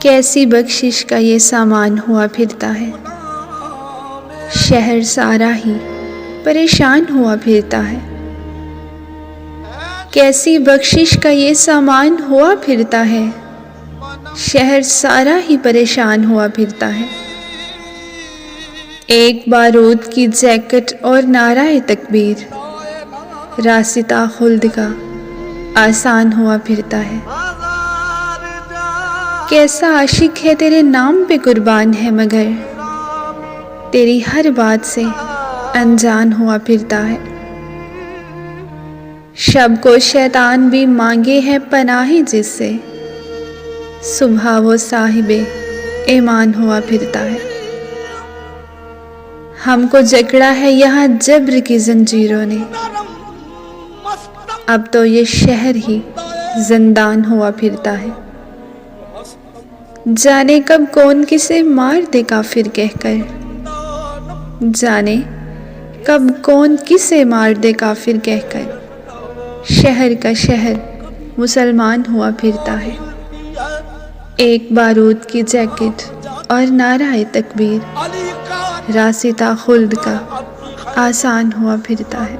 کیسی بخشش کا یہ سامان ہوا پھرتا ہے، شہر سارا ہی پریشان ہوا پھرتا ہے۔ کیسی بخشش کا یہ سامان ہوا پھرتا ہے، شہر سارا ہی پریشان ہوا پھرتا ہے۔ ایک بارود کی جیکٹ اور نعرہ تکبیر، راستہ خلد کا آسان ہوا پھرتا ہے۔ کیسا عاشق ہے تیرے نام پہ قربان ہے، مگر تیری ہر بات سے انجان ہوا پھرتا ہے۔ شب کو شیطان بھی مانگے ہے پناہ جس سے، صبح وہ صاحب ایمان ہوا پھرتا ہے۔ ہم کو جکڑا ہے یہاں جبر کی زنجیروں نے، اب تو یہ شہر ہی زندان ہوا پھرتا ہے۔ جانے کب کون کسے مار دے کافر کہہ کر، جانے کب کون کسے مار دے کافر کہہ کر، شہر کا شہر مسلمان ہوا پھرتا ہے۔ ایک بارود کی جیکٹ اور نعرہ تکبیر، راستہ خلد کا آسان ہوا پھرتا ہے۔